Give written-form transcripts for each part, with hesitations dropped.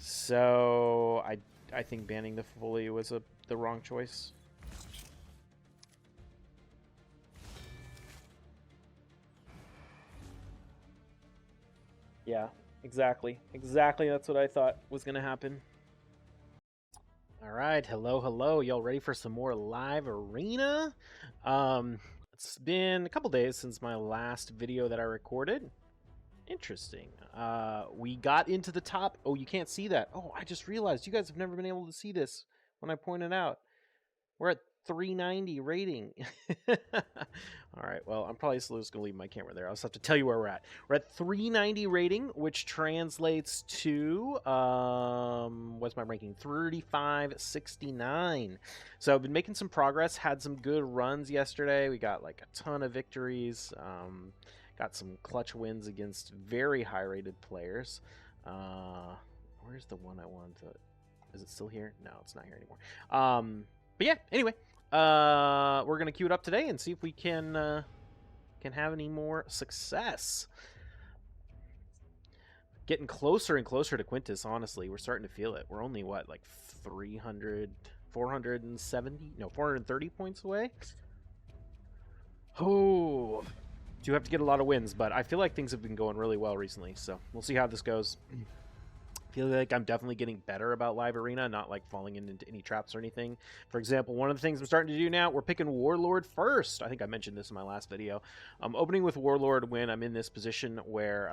So I think banning the Foley was the wrong choice. Yeah, exactly. Exactly, that's what I thought was going to happen. All right, hello, hello. Y'all ready for some more live arena? It's been a couple days since my last video that I recorded. Interesting. We got into the top. Oh, you can't see that. Oh, I just realized you guys have never been able to see this when I pointed out. We're at 390 rating. All right, well, I'm probably just going to leave my camera there. I'll just have to tell you where we're at. We're at 390 rating, which translates to, what's my ranking? 3569. So I've been making some progress, had some good runs yesterday. We got like a ton of victories, got some clutch wins against very high-rated players. Where's the one I wanted to... Is it still here? No, it's not here anymore. But yeah, anyway, we're gonna queue it up today and see if we can have any more success. Getting closer and closer to Quintus, honestly. We're starting to feel it. We're only, what, like 470? No, 430 points away? Oh, do have to get a lot of wins, but I feel like things have been going really well recently, so we'll see how this goes. I feel like I'm definitely getting better about live arena, not like falling into any traps or anything. For example, one of the things I'm starting to do now, we're picking Warlord first. I think I mentioned this in my last video. I'm opening with Warlord when I'm in this position where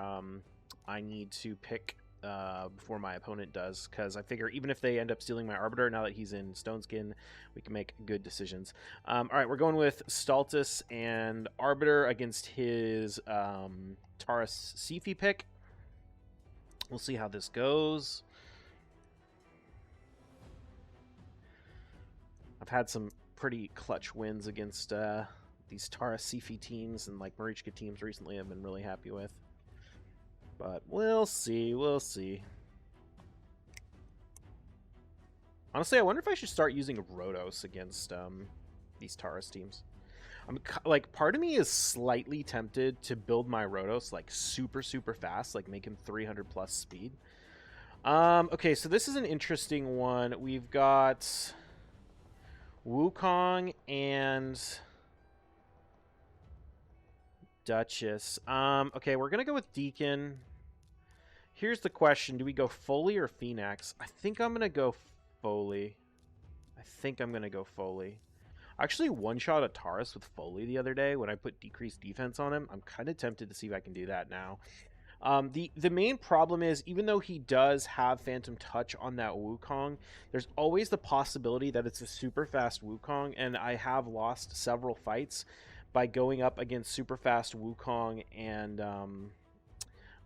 I need to pick before my opponent does, because I figure even if they end up stealing my Arbiter, now that he's in Stoneskin, we can make good decisions. All right, we're going with Stultus and Arbiter against his Taurus Seifi pick. We'll see how this goes. I've had some pretty clutch wins against these Taurus Seifi teams and like Marichka teams recently I've been really happy with. But we'll see, we'll see. Honestly, I wonder if I should start using Rhodos against these Taurus teams. I'm like, part of me is slightly tempted to build my Rhodos like super fast, like make him 300 plus speed. Okay, so this is an interesting one. We've got Wukong and Duchess. Okay, we're gonna go with Deacon. Here's the question: do we go Foley or Phoenix? I think I'm gonna go Foley. I actually one-shot a Taurus with Foley the other day when I put decreased defense on him. I'm kind of tempted to see if I can do that now. The main problem is, even though he does have Phantom Touch on that Wukong, there's always the possibility that it's a super fast Wukong, and I have lost several fights by going up against super fast Wukong and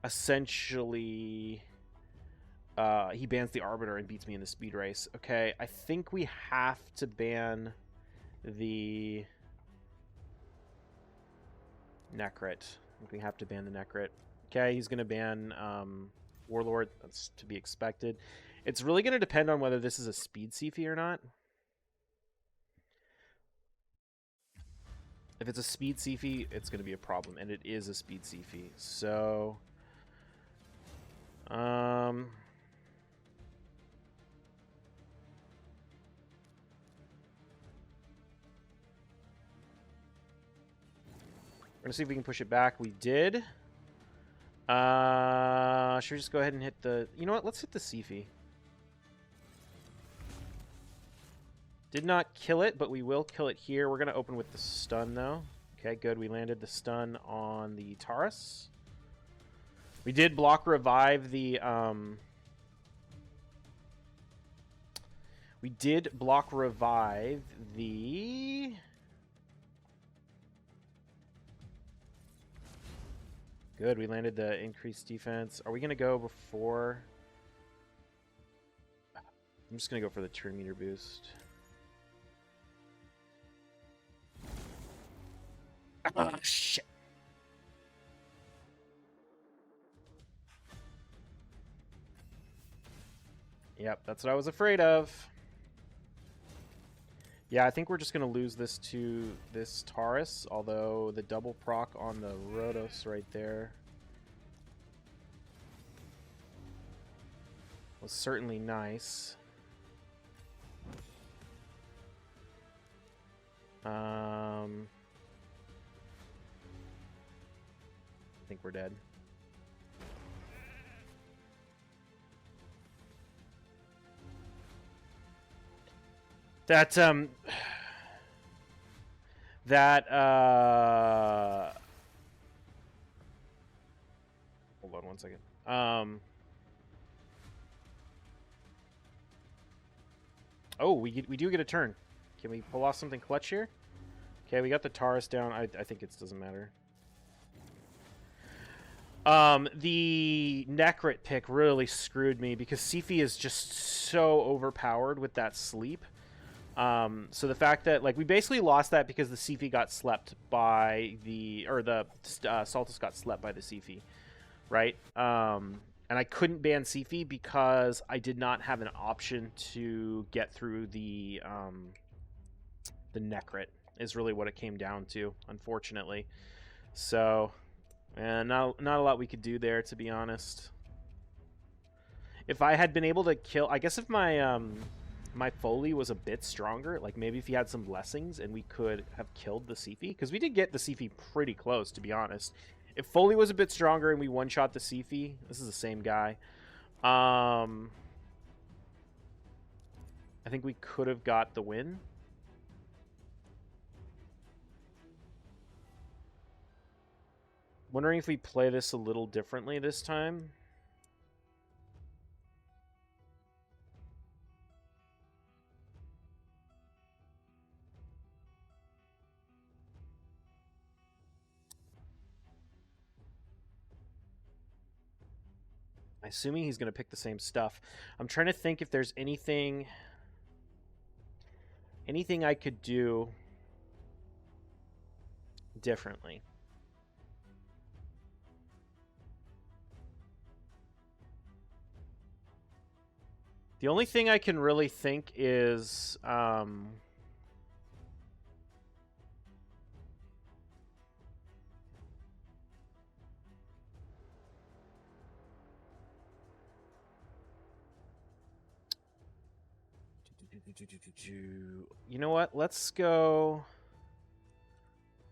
essentially he bans the Arbiter and beats me in the speed race. Okay, I think we have to ban the Necrit. I think we have to ban the Necrit. Okay, he's going to ban Warlord. That's to be expected. It's really going to depend on whether this is a speed Seifi or not. If it's a speed Seifi, it's going to be a problem, and it is a speed Seifi. So, we're going to see if we can push it back. We did. Should we just go ahead and hit the... You know what? Let's hit the Seifi. Did not kill it, but we will kill it here. We're going to open with the stun, though. Okay, good. We landed the stun on the Taurus. We did block revive the... We did block revive the... Good, we landed the increased defense. Are we going to go before... I'm just going to go for the turn meter boost. Oh, shit. Yep, that's what I was afraid of. Yeah, I think we're just going to lose this to this Taurus, although the double proc on the Rhodos right there. was certainly nice. I think we're dead. That hold on one second. Oh, we do get a turn. Can we pull off something clutch here? Okay, we got the Taurus down. I think it doesn't matter. The Necrit pick really screwed me because Seifi is just so overpowered with that sleep. So the fact that, like, we basically lost that because the Seifi got slept by the, or the Saltus got slept by the Seifi, right? And I couldn't ban Seifi because I did not have an option to get through the Necrit, is really what it came down to, unfortunately. So, not a lot we could do there, to be honest. If I had been able to kill, I guess if my my Foley was a bit stronger, like maybe if he had some blessings and we could have killed the Seifi, because we did get the Seifi pretty close, to be honest. If Foley was a bit stronger and we one-shot the Seifi, this is the same guy. I think we could have got the win. Wondering if we play this a little differently this time. Assuming he's going to pick the same stuff. I'm trying to think if there's anything I could do differently. The only thing I can really think is you know what? Let's go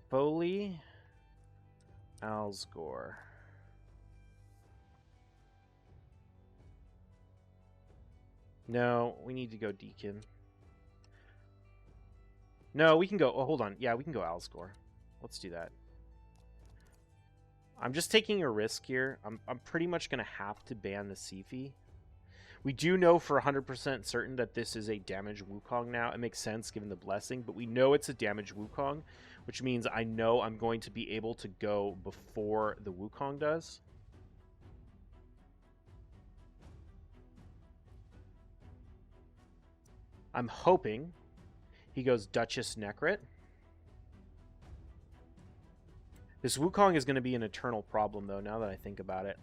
Foley, Alsgore. No, we need to go Deacon. No, we can go... Oh, hold on. Yeah, we can go Alsgore. Let's do that. I'm just taking a risk here. I'm pretty much going to have to ban the Seifi. We do know for 100% certain that this is a damage Wukong now. It makes sense given the blessing, but we know it's a damage Wukong, which means I know I'm going to be able to go before the Wukong does. I'm hoping he goes Duchess Necrit. This Wukong is going to be an eternal problem, though, now that I think about it.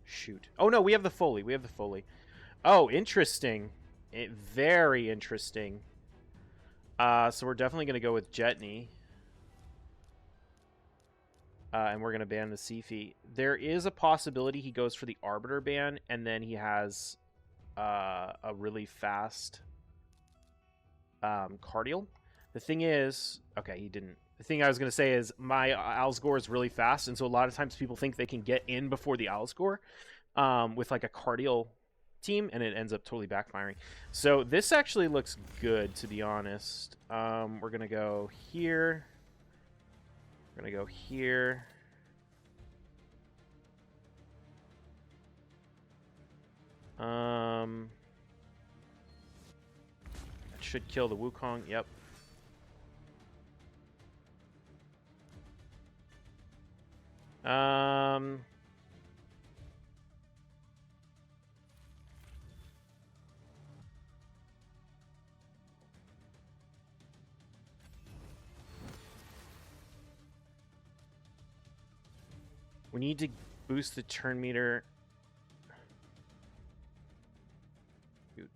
Shoot. Oh, no, we have the Foley. We have the Foley. Oh, interesting. Very interesting. So we're definitely going to go with Jetney. And we're going to ban the Seifi. There is a possibility he goes for the Arbiter ban, and then he has a really fast Cardial. The thing is... Okay, he didn't. The thing I was going to say is my Alsgore is really fast, and so a lot of times people think they can get in before the Alsgore with like a Cardial team, and it ends up totally backfiring. So this actually looks good, to be honest. We're going to go here. We're going to go here. That should kill the Wukong. Yep. We need to boost the turn meter. Dude.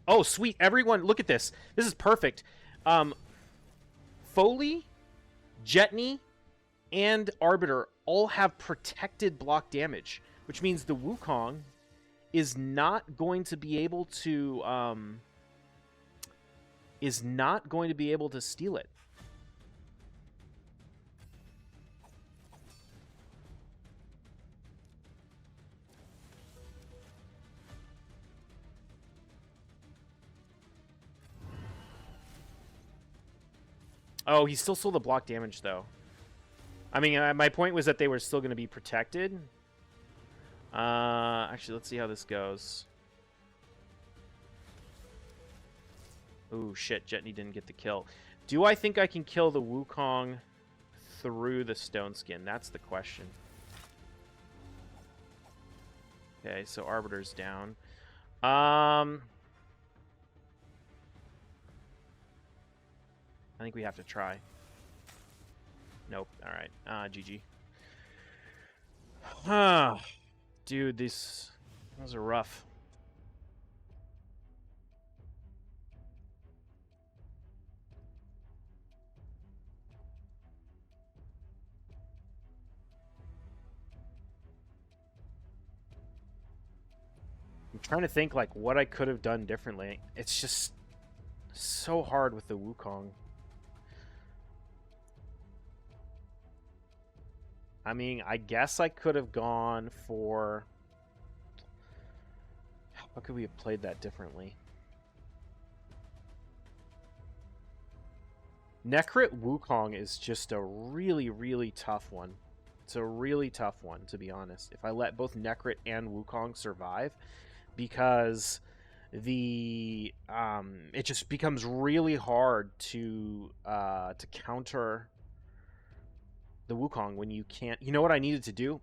Oh, sweet. Everyone, look at this. This is perfect. Foley, Jetney, and Arbiter all have protected block damage. which means the Wukong is not going to be able to steal it. Oh, he still sold the block damage, though. I mean, my point was that they were still going to be protected. Actually, let's see how this goes. Ooh, shit. Jetney didn't get the kill. Do I think I can kill the Wukong through the Stone Skin? That's the question. Okay, so Arbiter's down. I think we have to try. Nope. All right. GG. Dude, those are rough. I'm trying to think like what I could have done differently. It's just so hard with the Wukong. I mean, I guess I could have gone for... How could we have played that differently? Necrit Wukong is just a really, really tough one. It's a really tough one, to be honest. If I let both Necrit and Wukong survive, because the it just becomes really hard to counter the Wukong when you can't. You know what I needed to do?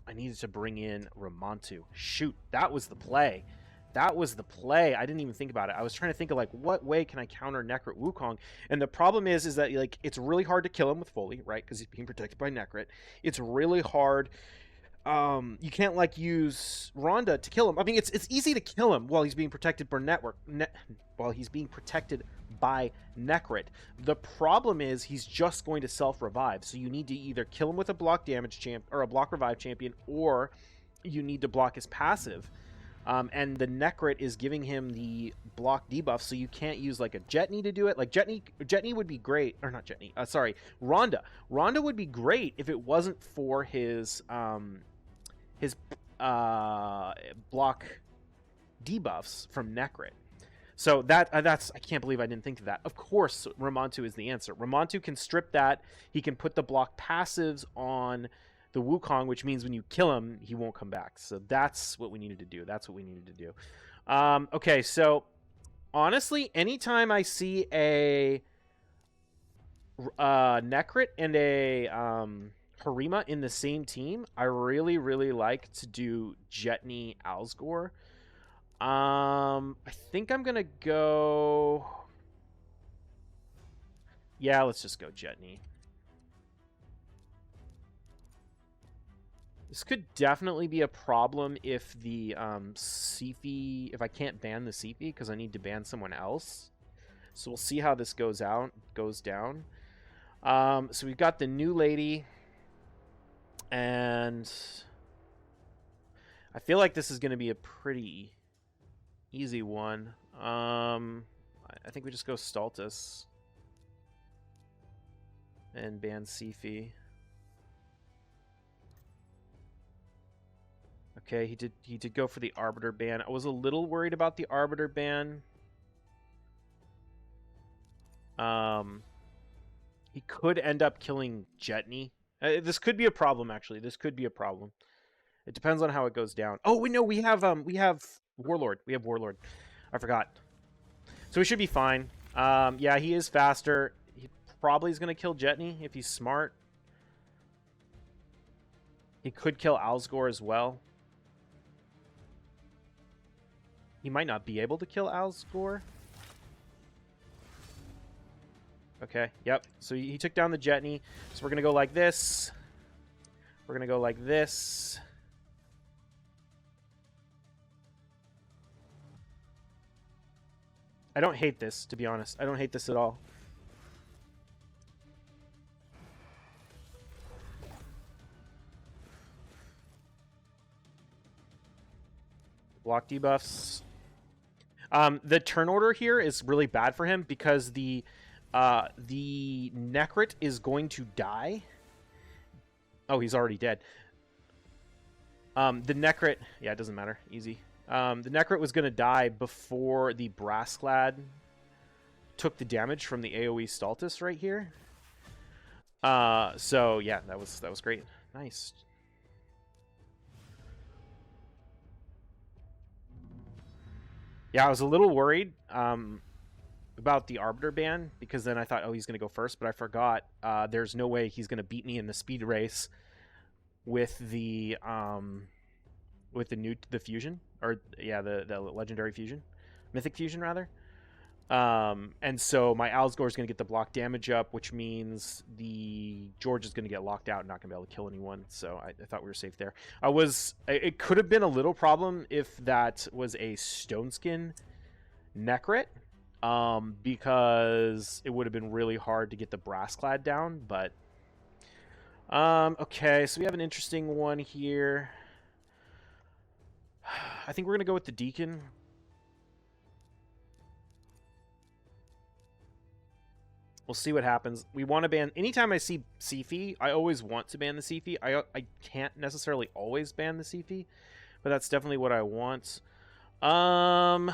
I needed to bring in Ramontu. Shoot, that was the play. That was the play. I didn't even think about it. I was trying to think of like what way can I counter Necrit Wukong, and the problem is that like it's really hard to kill him with Foley, right? Because he's being protected by Necrit. It's really hard. You can't like use Rhonda to kill him. I mean, it's easy to kill him while he's being protected by while he's being protected by Necrit. The problem is he's just going to self-revive. So you need to either kill him with a block damage champ or a block revive champion, or you need to block his passive. And the Necrit is giving him the block debuff, so you can't use like a Jetney to do it. Like Jetney would be great, or not Jetney. Sorry, Rhonda. Rhonda would be great if it wasn't for his block debuffs from Necrit. So that's I can't believe I didn't think of that. Of course, Ramontu is the answer. Ramontu can strip that. He can put the block passives on the Wukong, which means when you kill him, he won't come back. So that's what we needed to do. That's what we needed to do. Okay, so honestly, anytime I see a Necrit and a Harima in the same team, I really, really like to do Jetney Alsgore. I think I'm gonna go... Yeah, let's just go Jetney. This could definitely be a problem if the Seifi... If I can't ban the Seifi, because I need to ban someone else. So we'll see how this goes down. So we've got the new lady... And I feel like this is going to be a pretty easy one. I think we just go Stultus and ban Seifi. Okay, he did go for the Arbiter ban. I was a little worried about the Arbiter ban. He could end up killing Jetney. This could be a problem, actually. This could be a problem. It depends on how it goes down. Oh, we know we have Warlord. We have Warlord. I forgot. So we should be fine. Yeah, he is faster. He probably is going to kill Jetney if he's smart. He could kill Alsgore as well. He might not be able to kill Alsgore. Okay, yep. So he took down the Jetney. So we're going to go like this. We're going to go like this. I don't hate this, to be honest. I don't hate this at all. Block debuffs. The turn order here is really bad for him because the Necrit is going to die. Oh, he's already dead. The Necrit, yeah, it doesn't matter. Easy. The Necrit was going to die before the Brassclad took the damage from the AoE Stultus right here. So yeah, that was great. Nice. Yeah, I was a little worried about the Arbiter ban because then I thought, oh, he's going to go first, but I forgot there's no way he's going to beat me in the speed race with the fusion, or yeah, the legendary fusion, mythic fusion rather. And so my Alsgore is going to get the block damage up, which means the George is going to get locked out and not going to be able to kill anyone. So I thought we were safe there. It could have been a little problem if that was a Stoneskin Necrit, because it would have been really hard to get the Brassclad down. But okay, so we have an interesting one here. I think we're going to go with the Deacon. We'll see what happens. We want to ban... Anytime I see Seifi, I always want to ban the Seifi. I can't necessarily always ban the Seifi, but that's definitely what I want. How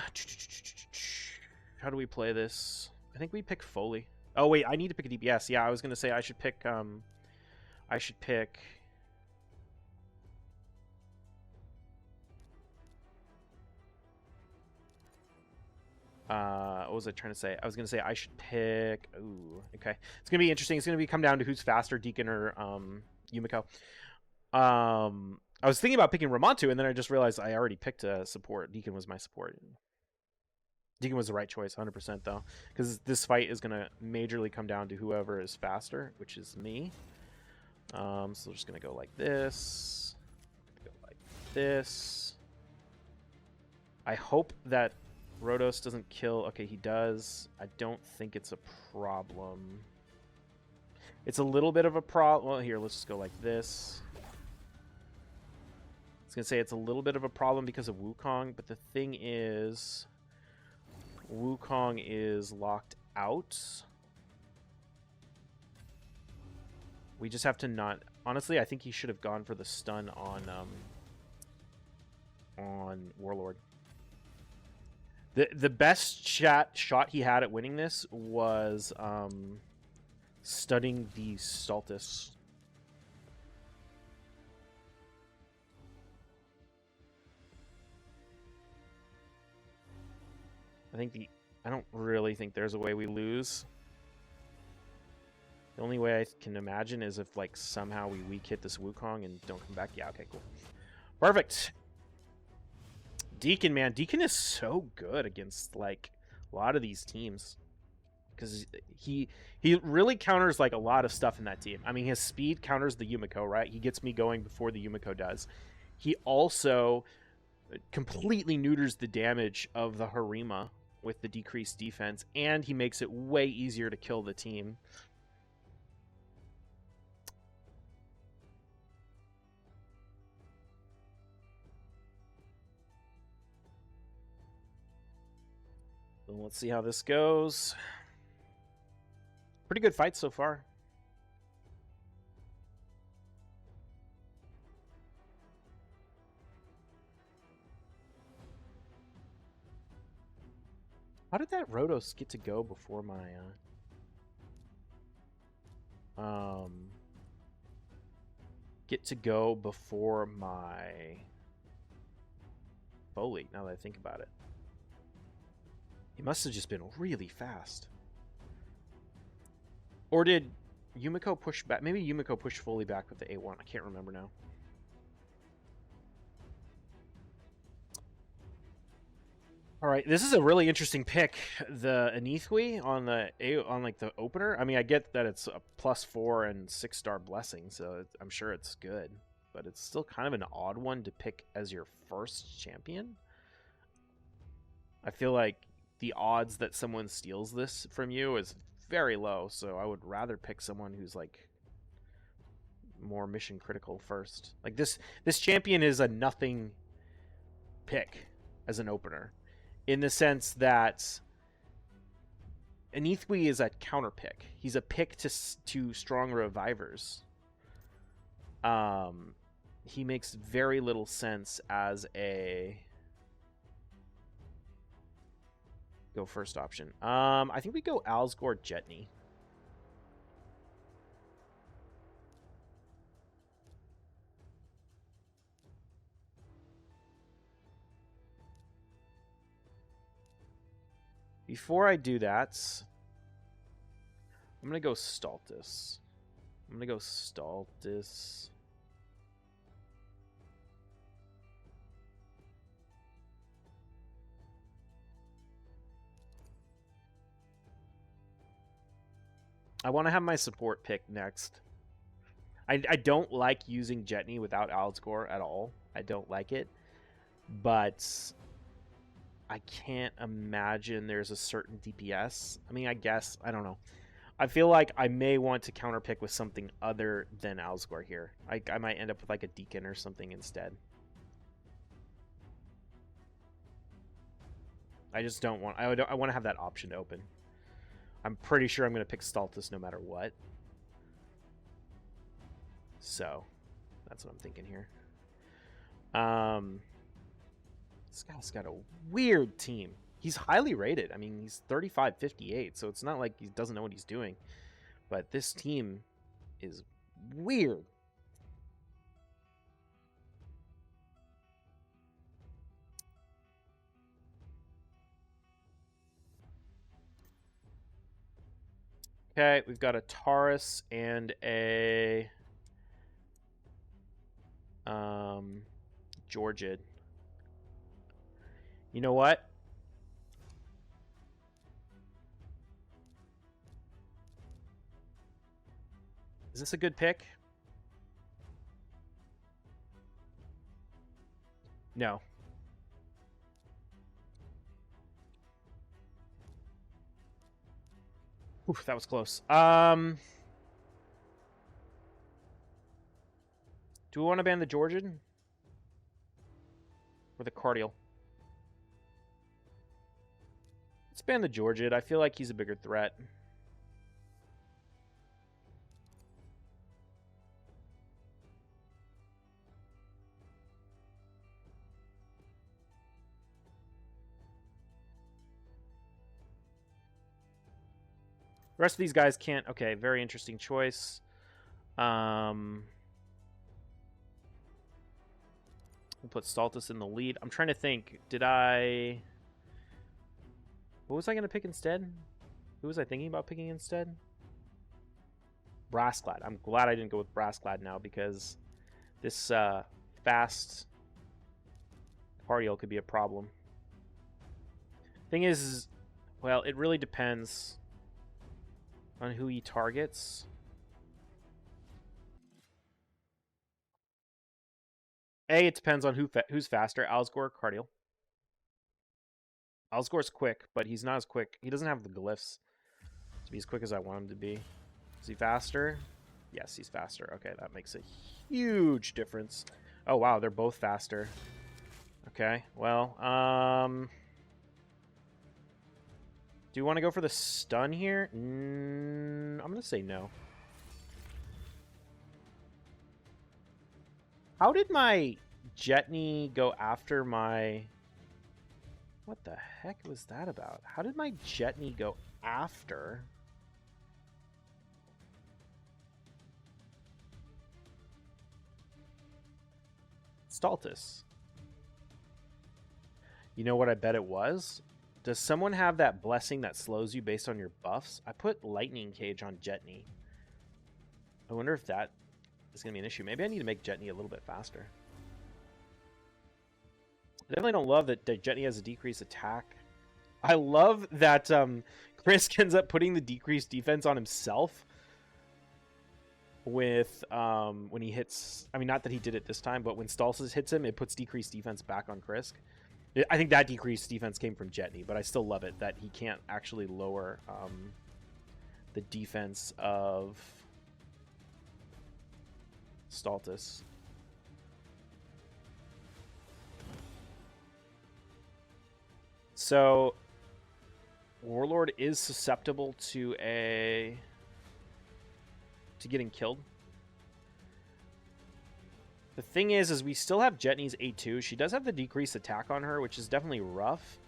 do we play this? I think we pick Foley. Oh, wait, I need to pick a DPS. Yeah, I was going to say I should pick... what was I trying to say? I was going to say I should pick... Ooh, okay. It's going to be interesting. It's going to come down to who's faster, Deacon or Yumiko. I was thinking about picking Ramontu, and then I just realized I already picked a support. Deacon was my support. Deacon was the right choice, 100% though, because this fight is going to majorly come down to whoever is faster, which is me. So we're just going to go like this. Go like this. I hope that Rhodos doesn't kill... Okay, he does. I don't think it's a problem. It's a little bit of a problem. Well, here, let's just go like this. I was going to say it's a little bit of a problem because of Wukong, but the thing is... Wukong is locked out. We just have to not... Honestly, I think he should have gone for the stun on Warlord. The best shot he had at winning this was stunning the Stultus. I don't really think there's a way we lose. The only way I can imagine is if like somehow we weak hit this Wukong and don't come back. Yeah, okay, cool. Perfect. Deacon, man. Deacon is so good against like a lot of these teams. Because he really counters like a lot of stuff in that team. I mean, his speed counters the Yumiko, right? He gets me going before the Yumiko does. He also completely neuters the damage of the Harima with the decreased defense, and he makes it way easier to kill the team. So let's see how this goes. Pretty good fight so far. How did that Rhodos get to go before my Foley, now that I think about it? He must have just been really fast. Or did Yumiko push back? Maybe Yumiko pushed Foley back with the A1. I can't remember now. All right, this is a really interesting pick. The Anithwi on like the opener. I mean, I get that it's a +4 and 6-star blessing, so I'm sure it's good. But it's still kind of an odd one to pick as your first champion. I feel like the odds that someone steals this from you is very low, so I would rather pick someone who's like more mission critical first. Like this champion is a nothing pick. as an opener, in the sense that Anithwi is a counter pick. He's a pick to strong revivers. He makes very little sense as a go first option. I think we go Alsgore Jetney. Before I do that, I'm going to go Stultus. I'm going to go Stultus. I want to have my support pick next. I don't like using Jetney without Alsgore at all. I don't like it. But I can't imagine there's a certain DPS. I mean, I guess. I don't know. I feel like I may want to counterpick with something other than Alsgore here. I might end up with like a Deacon or something instead. I just don't want... I want to have that option open. I'm pretty sure I'm going to pick Stultus no matter what. So, that's what I'm thinking here. This guy's got a weird team. He's highly rated. I mean, he's 35-58, so it's not like he doesn't know what he's doing. But this team is weird. Okay, we've got a Taurus and a Georgid. You know what? Is this a good pick? No. Oof, that was close. Do we want to ban the Georgian? Or the Cardial? Let's ban the Georgid. I feel like he's a bigger threat. The rest of these guys can't... Okay, very interesting choice. We'll put Stultus in the lead. I'm trying to think. Did I... What was I going to pick instead? Who was I thinking about picking instead? Brassclad. I'm glad I didn't go with Brassclad now, because this fast Cardial could be a problem. Thing is, well, it really depends on who he targets. It depends on who's faster, Alsgore or Cardial. Alsgore's quick, but he's not as quick. He doesn't have the glyphs to be as quick as I want him to be. Is he faster? Yes, he's faster. Okay, that makes a huge difference. Oh, wow, they're both faster. Okay, well, do you want to go for the stun here? I'm going to say no. How did my Jetney go after my... What the heck was that about? How did my Jetney go after... Stultus? You know what I bet it was? Does someone have that blessing that slows you based on your buffs? I put Lightning Cage on Jetney. I wonder if that is going to be an issue. Maybe I need to make Jetney a little bit faster. I definitely don't love that Jetney has a decreased attack. I love that Krisk ends up putting the decreased defense on himself with when he hits... I mean, not that he did it this time, but when Stultus hits him, it puts decreased defense back on Krisk. I think that decreased defense came from Jetney, but I still love it that he can't actually lower the defense of Stultus. so Warlord is susceptible to getting killed. The thing is we still have Jetney's A2. She does have the decreased attack on her, which is definitely rough.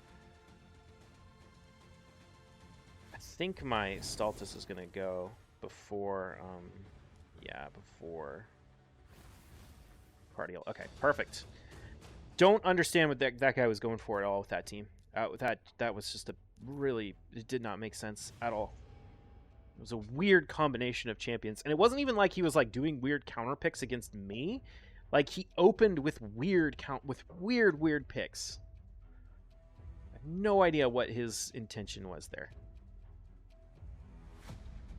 I think my Stultus is going to go before, yeah, before Cardial. Okay, perfect. Don't understand what that guy was going for at all with that team. That was just it did not make sense at all. It was a weird combination of champions, and it wasn't even like he was like doing weird counter picks against me. Like, he opened with weird picks. I have no idea what his intention was there.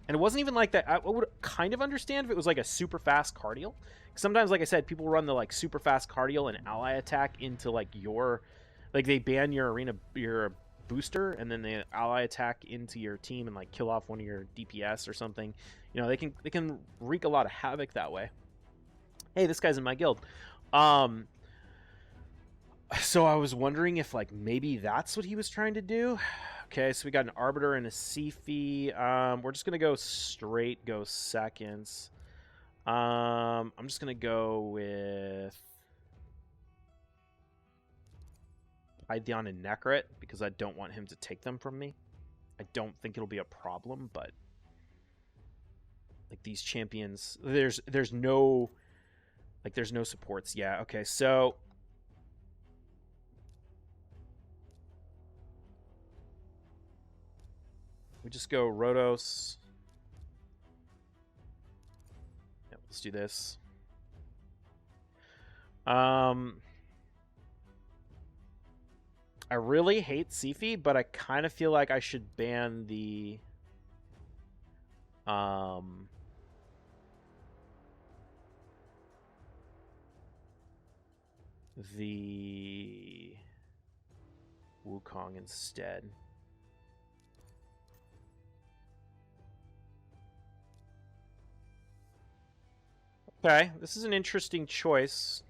And it wasn't even like that. I would kind of understand if it was like a super fast Cardial. Sometimes, like I said, people run the like super fast Cardial and ally attack into like they ban your arena, your booster, and then they ally attack into your team and like kill off one of your DPS or something. You know, they can wreak a lot of havoc that way. Hey, this guy's in my guild. So I was wondering if like maybe that's what he was trying to do. Okay, so we got an Arbiter and a Seifi. We're just gonna go straight, go seconds. I'm just gonna go with Pytheon and Necrit because I don't want him to take them from me. I don't think it'll be a problem, but like these champions, there's no supports. Yeah, okay, so we just go Rotos. Yep, let's do this. I really hate Seifi, but I kind of feel like I should ban the Wukong instead. Okay, this is an interesting choice.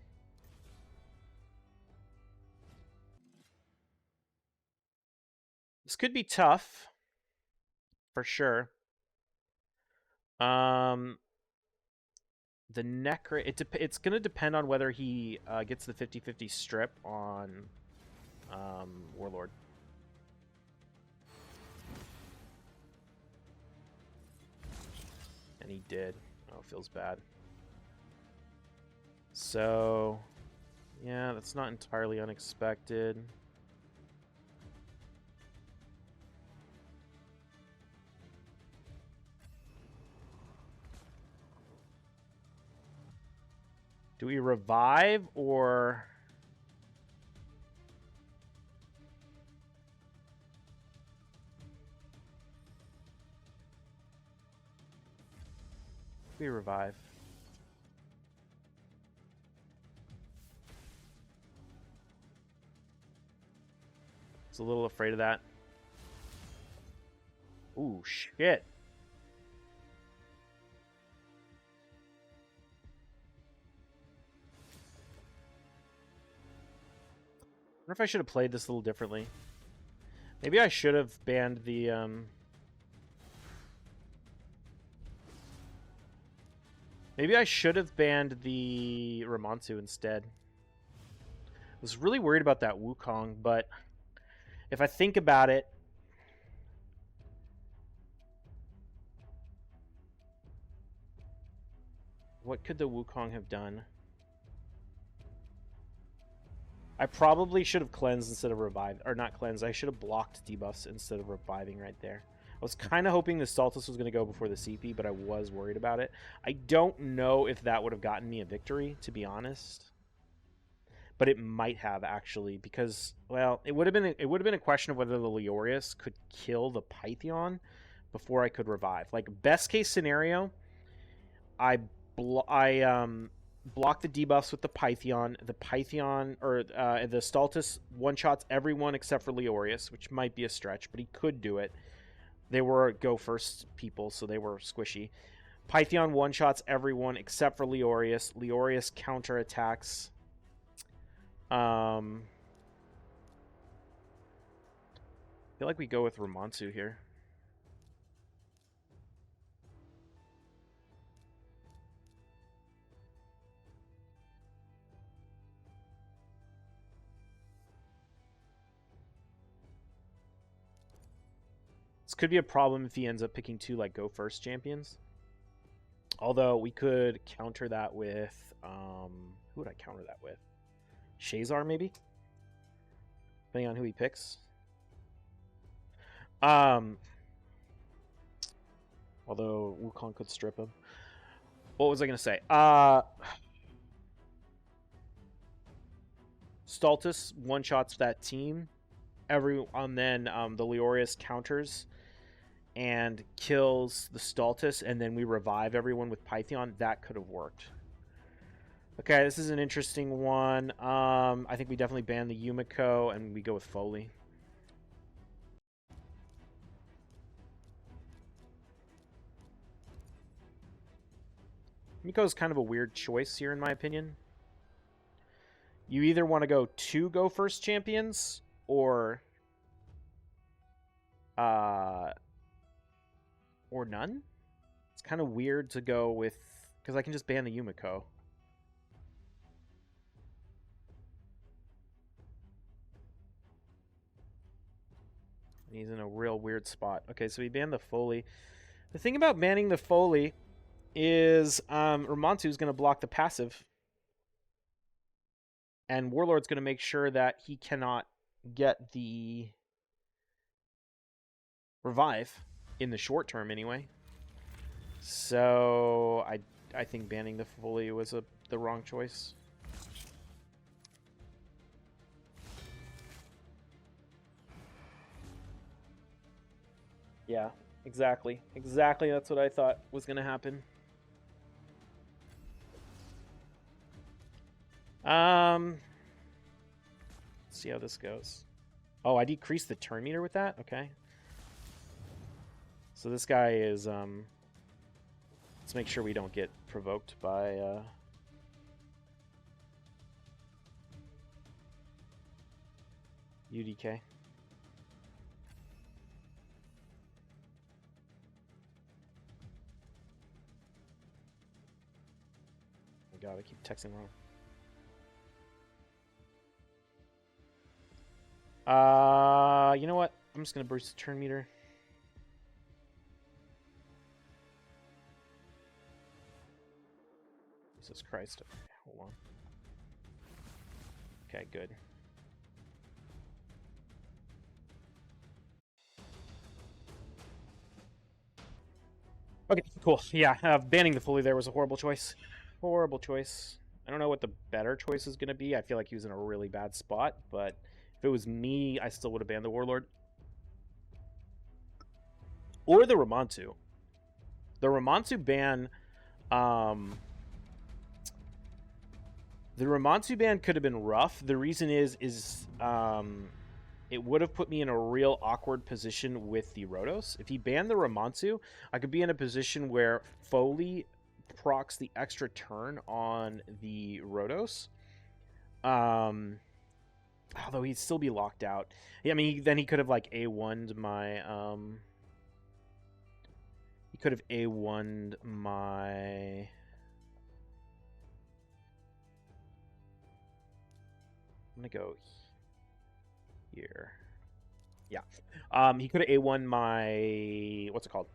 This could be tough, for sure. The Necrit, it's going to depend on whether he gets the 50-50 strip on Warlord. And he did. Oh, it feels bad. So, yeah, that's not entirely unexpected. Do we revive or... we revive? I was a little afraid of that. Ooh, shit. I wonder if I should have played this a little differently. Maybe I should have banned the... Maybe I should have banned the Ramontu instead. I was really worried about that Wukong, but if I think about it, what could the Wukong have done? I probably should have cleansed instead of revived. Or not cleansed. I should have blocked debuffs instead of reviving right there. I was kind of hoping the Stultus was going to go before the CP, but I was worried about it. I don't know if that would have gotten me a victory, to be honest. But it might have, actually, because, well, it would have been a question of whether the Leorius could kill the Pytheon before I could revive. Like, best case scenario, I block the debuffs with the Pytheon. The Pytheon, or the Stultus one-shots everyone except for Leorius, which might be a stretch, but he could do it. They were go-first people, so they were squishy. Pytheon one-shots everyone except for Leorius. Leorius counterattacks. feel like we go with Ramonsu here. This could be a problem if he ends up picking two like go first champions. Although we could counter that with who would I counter that with? Shazar maybe? Depending on who he picks. Although Wukong could strip him. What was I gonna say? Stultus one-shots that team. And then the Leorius counters and kills the Stultus, and then we revive everyone with Pythion. That could have worked. Okay, this is an interesting one. I think we definitely ban the Yumiko, and we go with Foley. Yumiko is kind of a weird choice here, in my opinion. You either want to go two go first champions, or none. It's kind of weird to go with, because I can just ban the Yumiko. He's in a real weird spot. Okay, so we banned the Foley. The thing about banning the Foley is Ramonsu is going to block the passive. And Warlord's going to make sure that he cannot get the revive in the short term anyway. So I think banning the Foley was the wrong choice. Yeah, exactly. Exactly, that's what I thought was going to happen. Let's see how this goes. Oh, I decreased the turn meter with that? Okay. So this guy is, let's make sure we don't get provoked by, UDK. Oh my god, I keep texting wrong. You know what? I'm just gonna burst the turn meter. Jesus Christ. Okay, hold on. Okay, good. Okay, cool. Yeah, banning the Foley there was a horrible choice. Horrible choice. I don't know what the better choice is going to be. I feel like he was in a really bad spot, but if it was me, I still would have banned the Warlord. Or the Ramonsu. The Ramonsu ban... the Ramonsu ban could have been rough. The reason is it would have put me in a real awkward position with the Rhodos. If he banned the Ramonsu, I could be in a position where Foley procs the extra turn on the Rhodos. Although he'd still be locked out. Yeah, I mean, then he could have like A1'd my he could have A1'd my I'm gonna go here. Yeah. He could have A1 my what's it called?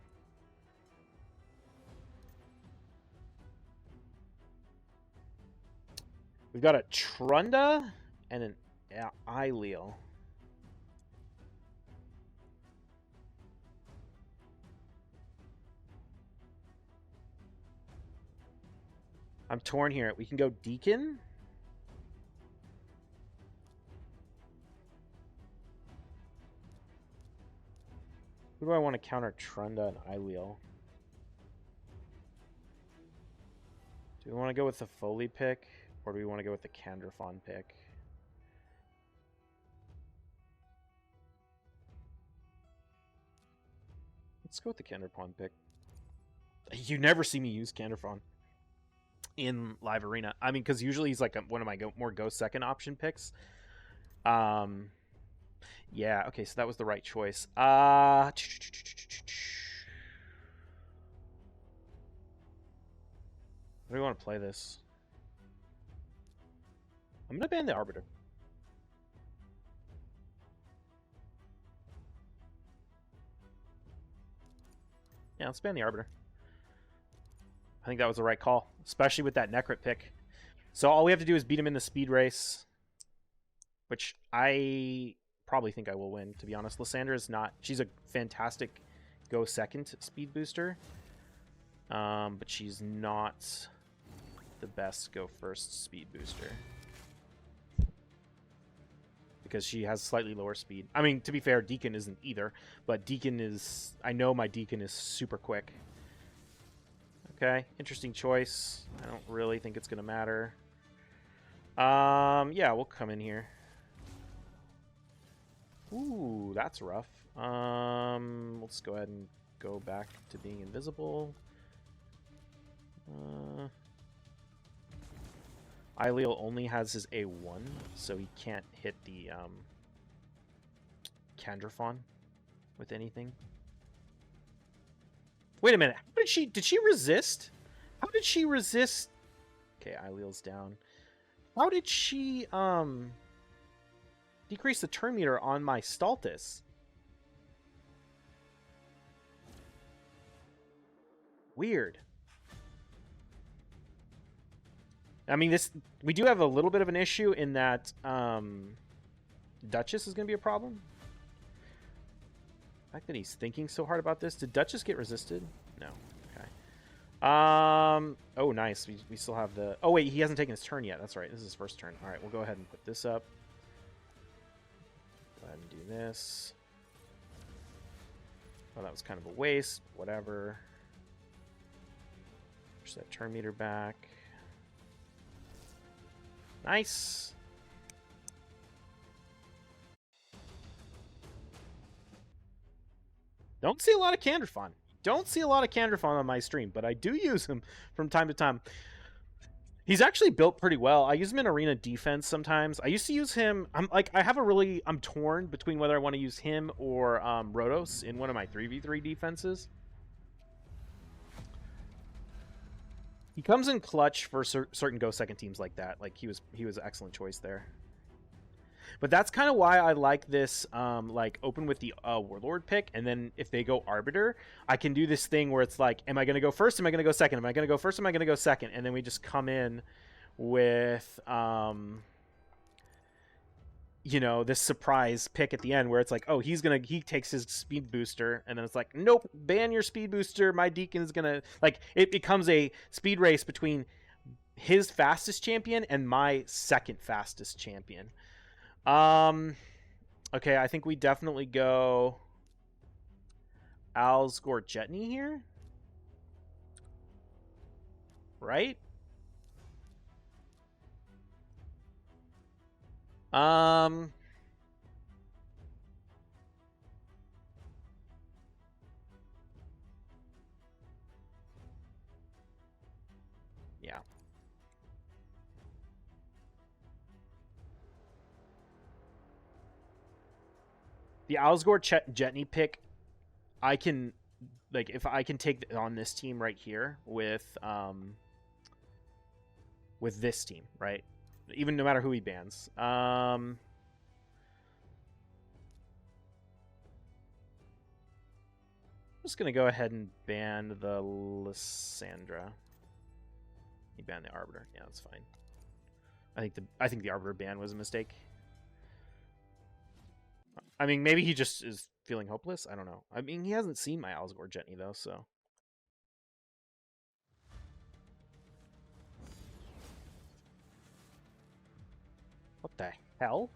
We've got a Trunda and an Ileal. I'm torn here. We can go Deacon. Who do I want to counter Trunda and Ileal? Do we want to go with the Foley pick, or do we want to go with the Candrafon pick? Let's go with the Candrafon pick. You never see me use Candrafon in live arena. I mean, because usually he's like one of my more go second option picks. Yeah, okay, so that was the right choice. How do we want to play this? I'm going to ban the Arbiter. Yeah, let's ban the Arbiter. I think that was the right call, especially with that Necrit pick. So all we have to do is beat him in the speed race, which I probably think I will win, to be honest. Lysandra is not... She's a fantastic go second speed booster, but she's not the best go first speed booster, because she has slightly lower speed. I mean, to be fair, Deacon isn't either, but Deacon is... I know my Deacon is super quick. Okay, interesting choice. I don't really think it's going to matter. Yeah, we'll come in here. Ooh, that's rough. Let's go ahead and go back to being invisible. Ileal only has his A1, so he can't hit the Candrafon with anything. Wait a minute. How did she resist? How did she resist? Okay, Ileal's down. How did she decrease the turn meter on my Staltis? Weird. I mean, we do have a little bit of an issue in that Duchess is going to be a problem. The fact that he's thinking so hard about this. Did Duchess get resisted? No. Okay. Oh, nice. We still have the... Oh, wait. He hasn't taken his turn yet. That's right. This is his first turn. All right. We'll go ahead and put this up. Go ahead and do this. Oh, that was kind of a waste. Whatever. Push that turn meter back. Nice. Don't see a lot of Candrafon. Don't see a lot of Candrafon on my stream, but I do use him from time to time. He's actually built pretty well. I use him in arena defense sometimes. I used to use him... I'm torn between whether I want to use him or Rotos in one of my 3v3 defenses. He comes in clutch for certain go second teams like that. Like he was an excellent choice there. But that's kind of why I like this, like, open with the Warlord pick, and then if they go Arbiter, I can do this thing where it's like, am I going to go first? Am I going to go second? Am I going to go first? Am I going to go second? And then we just come in with, you know, this surprise pick at the end where it's like, oh, he takes his speed booster, and then it's like, nope, ban your speed booster. My Deacon's going to, like, it becomes a speed race between his fastest champion and my second fastest champion. Okay, I think we definitely go Alsgore Jetney here. Right? Yeah. The Alsgore Jetney pick, I can, like, if I can take on this team right here with this team, right? Even no matter who he bans. I'm just gonna go ahead and ban the Lysandra. He banned the Arbiter. Yeah, that's fine. I think the Arbiter ban was a mistake. I mean, maybe he just is feeling hopeless. I don't know. I mean, he hasn't seen my Alsgore Jetney, though, so... What the hell?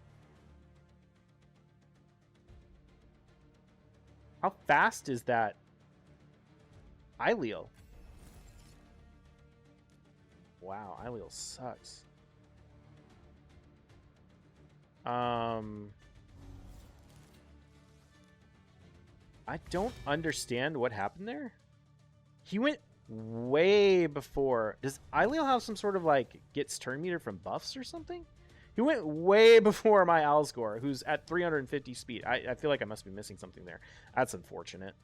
How fast is that Ileal? Wow, Ileal sucks. I don't understand what happened there. He went way before. Does Ileal have some sort of, like, gets turn meter from buffs or something? He went way before my Alsgore, who's at 350 speed. I feel like I must be missing something there. That's unfortunate.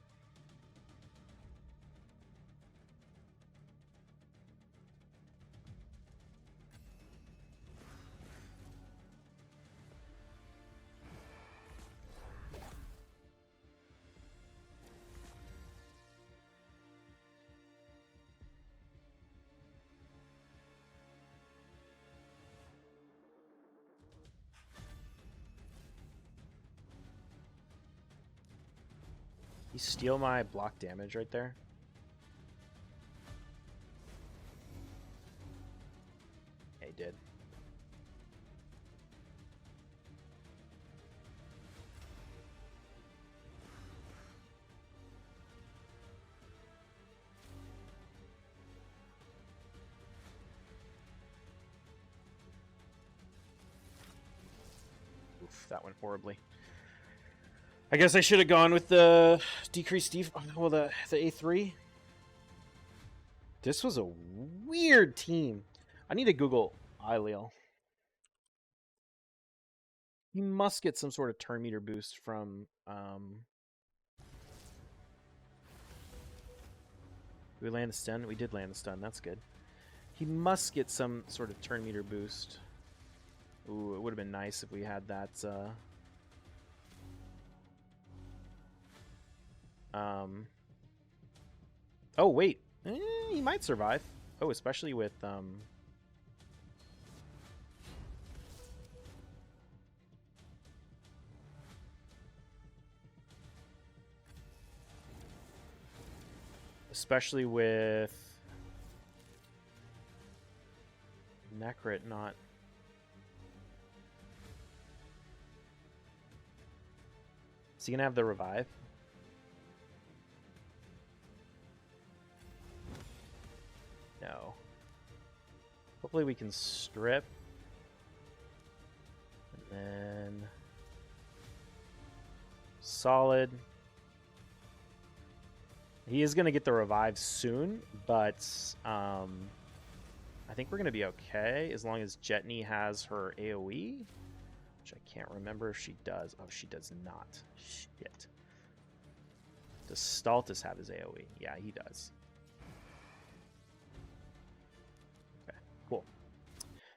You steal my block damage right there? Yeah, he did. Oof, that went horribly. I guess I should have gone with the decreased well, the A3. This was a weird team. I need to Google Ileal. He must get some sort of turn meter boost from Did we land a stun? We did land a stun. That's good. He must get some sort of turn meter boost. Ooh, it would have been nice if we had that. Oh, wait. He might survive. Oh, especially with... Especially with... Necrit not... Is he gonna have the revive? No. Hopefully we can strip. And then... Solid. He is going to get the revive soon, but I think we're going to be okay as long as Jetney has her AoE, which I can't remember if she does. Oh, she does not. Shit. Does Staltus have his AoE? Yeah, he does. Okay, cool.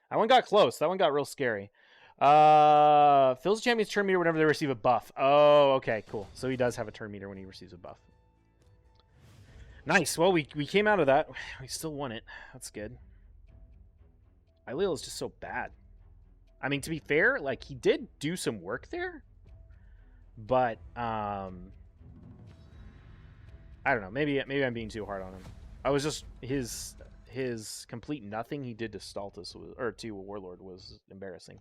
That one got close. That one got real scary. Fills the champion's turn meter whenever they receive a buff. Oh, okay, cool. So he does have a turn meter when he receives a buff. Nice. Well, we came out of that. We still won it. That's good. Ileal is just so bad. I mean, to be fair, like, he did do some work there. But, I don't know. Maybe I'm being too hard on him. I was just... His complete nothing he did to Staltus, or to Warlord, was embarrassing.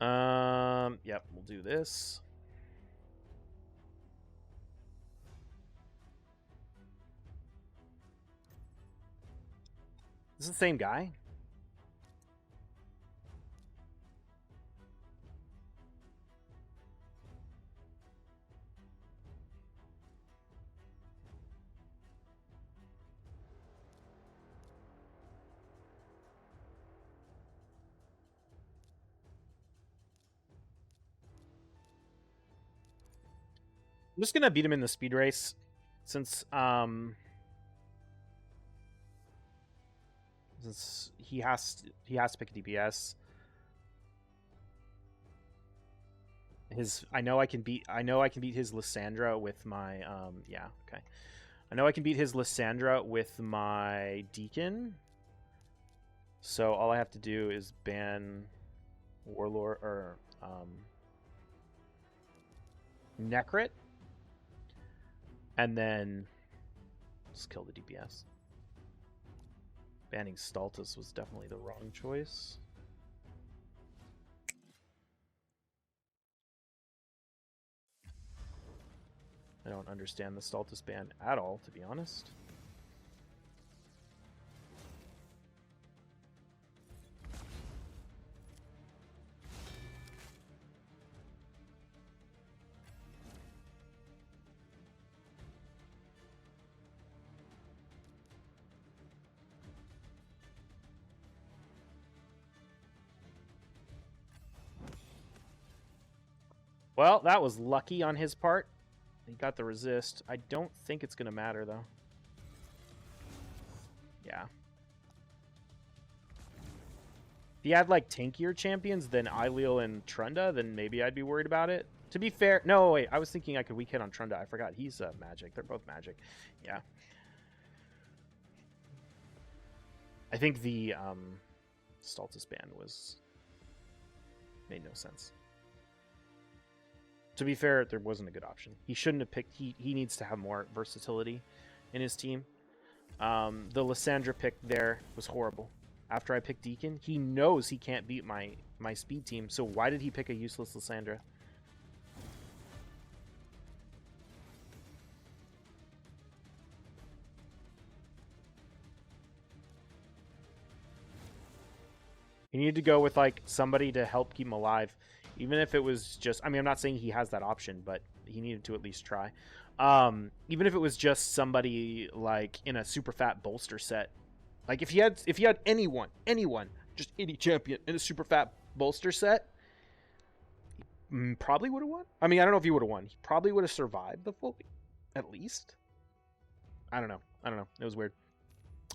Yep, we'll do this. Is this the same guy? I'm just gonna beat him in the speed race, since he has to pick a DPS. I know I can beat his Lysandra with my yeah, okay. I know I can beat his Lysandra with my Deacon. So all I have to do is ban Warlord or Necrit, and then just kill the DPS. Banning Staltus was definitely the wrong choice. I don't understand the Staltus ban at all, to be honest. Well, that was lucky on his part. He got the resist. I don't think it's going to matter, though. Yeah. If he had, like, tankier champions than Ileal and Trunda, then maybe I'd be worried about it. To be fair... No, wait. I was thinking I could weak hit on Trunda. I forgot. He's magic. They're both magic. Yeah. I think the Stultus ban made no sense. To be fair, there wasn't a good option. He shouldn't have picked... He needs to have more versatility in his team. The Lysandra pick there was horrible. After I picked Deacon, he knows he can't beat my speed team, so why did he pick a useless Lysandra? He needed to go with, like, somebody to help keep him alive. Even if it was just... I mean, I'm not saying he has that option, but he needed to at least try. Even if it was just somebody, like, in a super fat bolster set. Like, if he had anyone, just any champion in a super fat bolster set, he probably would have won. I mean, I don't know if he would have won. He probably would have survived the full... At least. I don't know. It was weird.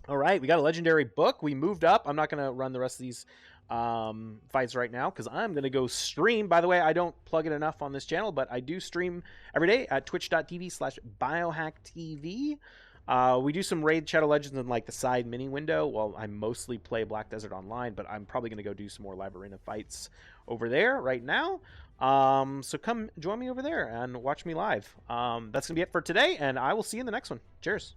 All right, we got a legendary book. We moved up. I'm not going to run the rest of these fights right now because I'm going to go stream. By the way, I don't plug it enough on this channel, but I do stream every day at twitch.tv/biohacktv. We do some Raid Shadow Legends in, like, the side mini window. Well, I mostly play Black Desert Online, but I'm probably going to go do some more Live Arena fights over there right now. So come join me over there and watch me live. That's going to be it for today, and I will see you in the next one. Cheers.